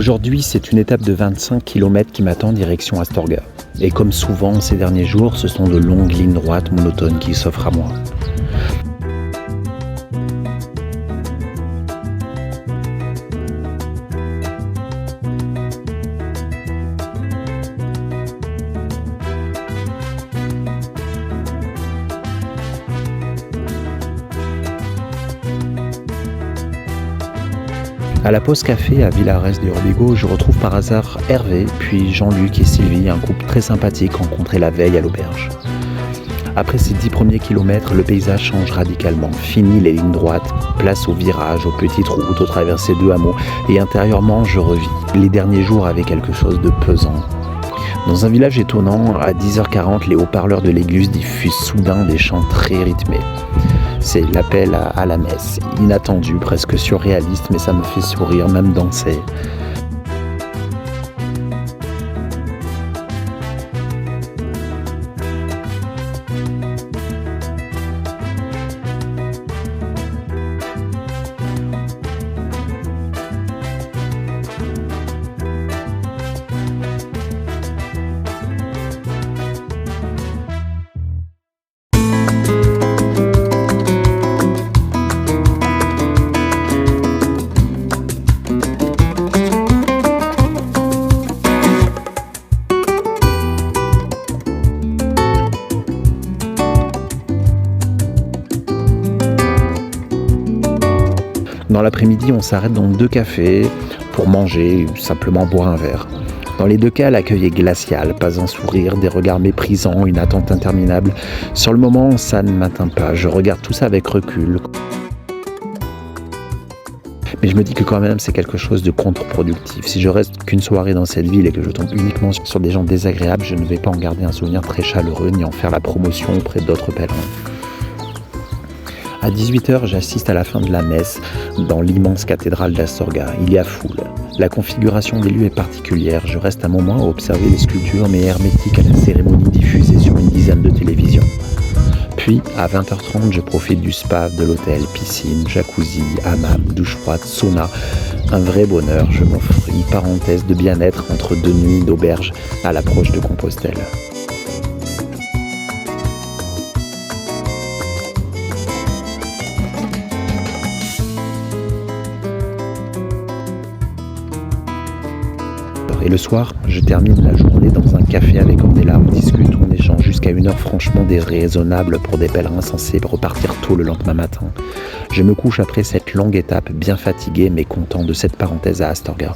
Aujourd'hui, c'est une étape de 25 km qui m'attend direction Astorga. Et comme souvent ces derniers jours, ce sont de longues lignes droites monotones qui s'offrent à moi. À la pause café à Villares de Orbigo, je retrouve par hasard Hervé, puis Jean-Luc et Sylvie, un couple très sympathique rencontré la veille à l'auberge. Après ces 10 premiers kilomètres, le paysage change radicalement. Fini les lignes droites, place aux virages, aux petites routes, aux traversées de hameaux, et intérieurement, je revis. Les derniers jours avaient quelque chose de pesant. Dans un village étonnant, à 10h40, les haut-parleurs de l'église diffusent soudain des chants très rythmés. C'est l'appel à la messe, inattendu, presque surréaliste, mais ça me fait sourire, même danser. Dans l'après-midi, on s'arrête dans 2 cafés pour manger ou simplement boire un verre. Dans les 2 cas, l'accueil est glacial, pas un sourire, des regards méprisants, une attente interminable. Sur le moment, ça ne m'atteint pas, je regarde tout ça avec recul. Mais je me dis que quand même, c'est quelque chose de contre-productif. Si je reste qu'une soirée dans cette ville et que je tombe uniquement sur des gens désagréables, je ne vais pas en garder un souvenir très chaleureux ni en faire la promotion auprès d'autres pèlerins. À 18h, j'assiste à la fin de la messe dans l'immense cathédrale d'Astorga. Il y a foule. La configuration des lieux est particulière. Je reste un moment à observer les sculptures, mais hermétique à la cérémonie diffusée sur une dizaine de télévisions. Puis, à 20h30, je profite du spa de l'hôtel, piscine, jacuzzi, hammam, douche froide, sauna. Un vrai bonheur, je m'offre une parenthèse de bien-être entre 2 nuits d'auberge à l'approche de Compostelle. Et le soir, je termine la journée dans un café avec Ornella. On discute, on échange jusqu'à 1h franchement déraisonnable pour des pèlerins censés repartir tôt le lendemain matin. Je me couche après cette longue étape, bien fatigué mais content de cette parenthèse à Astorga.